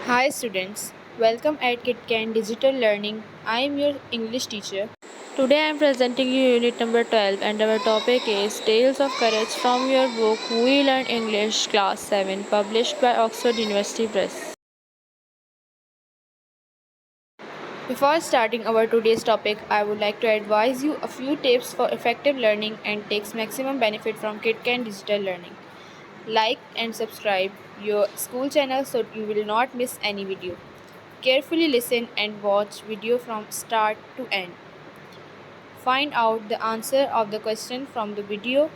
Hi students, welcome at KitCan Digital Learning. I am your English teacher. Today I am presenting you unit number 12 and our topic is Tales of Courage from your book We Learn English Class 7 published by Oxford University Press. Before starting our today's topic, I would like to advise you a few tips for effective learning and takes maximum benefit from KitCan Digital Learning. Like and subscribe your school channel so you will not miss any video. Carefully listen and watch video from start to end. Find out the answer of the question from the video.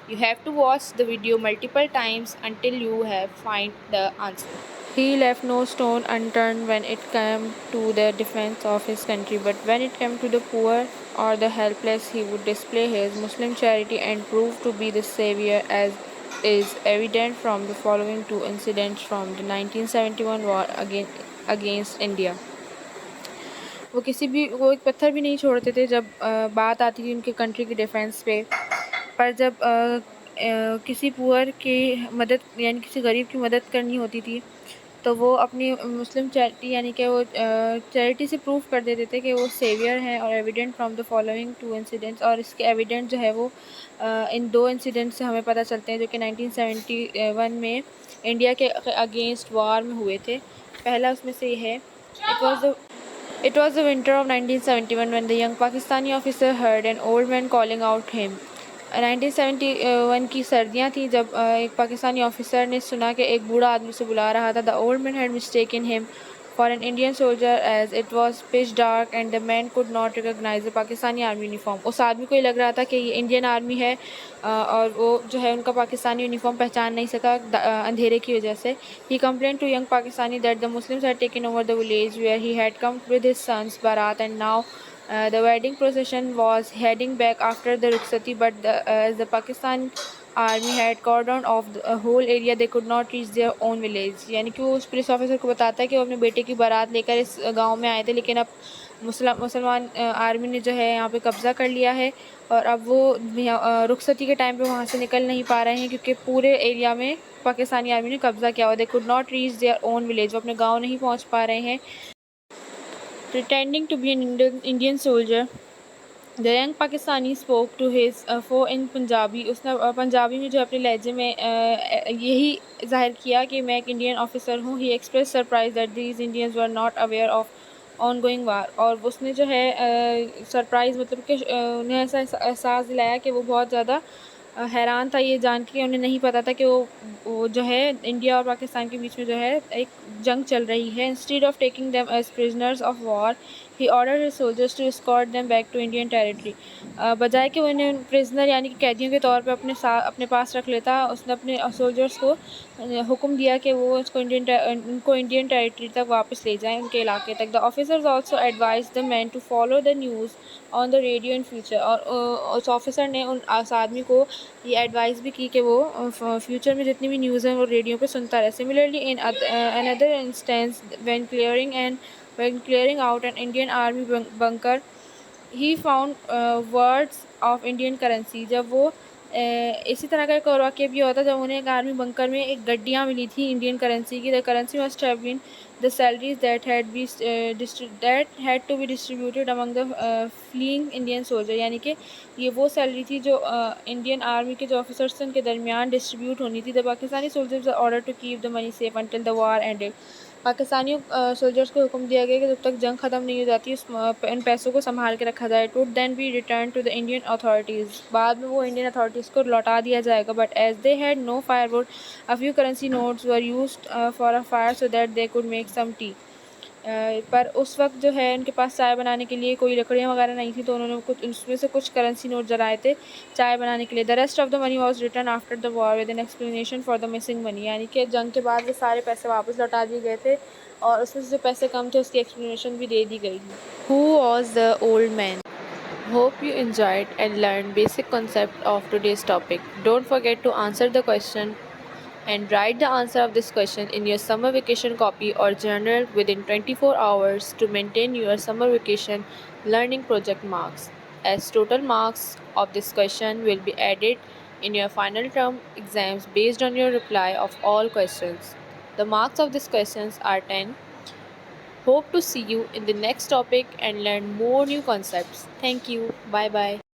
You have to watch the video multiple times until you have find the answer. He left no stone unturned when it came to the defense of his country, but when it came to the poor or the helpless, he would display his Muslim charity and prove to be the savior, as is evident from the following two incidents from the 1971 war against India. वो एक पत्थर भी नहीं छोड़ते थे जब बात आती थी उनके कंट्री के डिफेंस पे। पर जब किसी पुअर की मदद यानी किसी गरीब की मदद करनी होती थी तो वो अपनी मुस्लिम चैरिटी यानी कि वो चैरिटी से प्रूव कर देते थे कि वो सेवियर हैं। और evident from the following two incidents, और इसके एविडेंट जो है वो इन दो इंसिडेंट से हमें पता चलते हैं जो कि 1971 में इंडिया के अगेंस्ट वार में हुए थे। पहला उसमें से ये है, It was the winter of 1971 when the young Pakistani officer heard an old man calling out him. 1971 की सर्दियाँ थी जब एक पाकिस्तानी ऑफिसर ने सुना कि एक बूढ़ा आदमी से बुला रहा था. The old man had mistaken him for an Indian soldier as it was pitch dark and the man could not recognize the Pakistani army uniform. उस आदमी को ये लग रहा था कि ये इंडियन आर्मी है और वो जो है उनका पाकिस्तानी यूनिफॉर्म पहचान नहीं सका अंधेरे की वजह से. He complained to young Pakistani that the Muslims had taken over the village where he had come with his son's barat, and now the wedding procession was heading back after the rukhsati, but as the Pakistan army had cordoned off the whole area, they could not reach their own village. यानी कि वो उस police officer को बताता है कि वो अपने बेटे की बारात लेकर इस गांव में आए थे, लेकिन अब मुसलमान आर्मी ने जो है यहाँ पे कब्ज़ा कर लिया है और अब वो रुखसती के टाइम पे वहाँ से निकल नहीं पा रहे हैं क्योंकि पूरे एरिया में पाकिस्तानी आर्मी ने कब्ज़ा किया हुआ. They could not reach their own village, वो अपने गाँव नहीं पहुँच पा रहे हैं. Pretending to be an Indian soldier, the young Pakistani spoke to his foe in Punjabi. उसने पंजाबी में जो अपने लहजे में यही जाहिर किया कि मैं एक इंडियन ऑफिसर हूँ. He expressed surprise that these Indians were not aware of ongoing war. और उसने जो है सरप्राइज़ मतलब कि उन्हें ऐसा एहसास दिलाया कि वो बहुत ज़्यादा हैरान था ये जान के, उन्हें नहीं पता था कि वो जो है इंडिया और पाकिस्तान के बीच में जो है एक जंग चल रही है. Instead of taking them as prisoners of war, he ordered his soldiers to escort them back to Indian territory. बजाय कि वो इन्हें प्रिजनर यानी कि कैदियों के तौर पे अपने पास रख लेता, उसने अपने सोल्जर्स को हुक्म दिया कि वो उनको इंडियन टेरिटरी तक वापस ले जाएं, उनके इलाके तक. The officers also advise the man to follow the news on the radio in future. और उस ऑफिसर ने उस आदमी को ये एडवाइस भी की कि वो फ्यूचर में जितनी भी न्यूज़ हैं वो रेडियो पे सुनता रहे. Similarly in another instance when clearing out an Indian army bunker, he found words of Indian currency. जब वो इसी तरह का एक और वाक़या भी होता जब उन्हें एक आर्मी बंकर में एक गड्डियाँ मिली थी इंडियन करेंसी की. The currency must have been the salaries that had to be distributed among the fleeing Indian soldier. यानी कि ये वो सैलरी थी जो इंडियन आर्मी के जो ऑफिसर्स थे उनके दरमियान डिस्ट्रीब्यूट होनी थी. The Pakistani soldiers order to keep the money safe until the war ended. Pakistani soldiers को हुक्म दिया गया कि जब तक जंग ख़त्म नहीं हो जाती इन पैसों को संभाल के रखा जाए. To then be return to the Indian authorities, बाद में वो इंडियन अथॉरिटीज़ को लौटा दिया जाएगा. But as they had no firewood, a few currency notes were used for a fire so that they could make some tea. पर उस वक्त जो है उनके पास चाय बनाने के लिए कोई लकड़ियाँ वगैरह नहीं थी, तो उन्होंने कुछ उसमें से कुछ करेंसी नोट जलाए थे चाय बनाने के लिए. The rest of the money was return after the war with an explanation for the missing money. यानी कि जंग के बाद वो सारे पैसे वापस लौटा दिए गए थे और उसमें से जो पैसे कम थे उसकी एक्सप्लेनेशन भी दे दी गई. Who was the old man? Hope you enjoyed and learned basic concept of today's topic. Don't forget to answer the question and write the answer of this question in your summer vacation copy or journal within 24 hours to maintain your summer vacation learning project marks, as total marks of this question will be added in your final term exams based on your reply of all questions. The marks of these questions are 10. Hope to see you in the next topic and learn more new concepts. Thank you. Bye bye.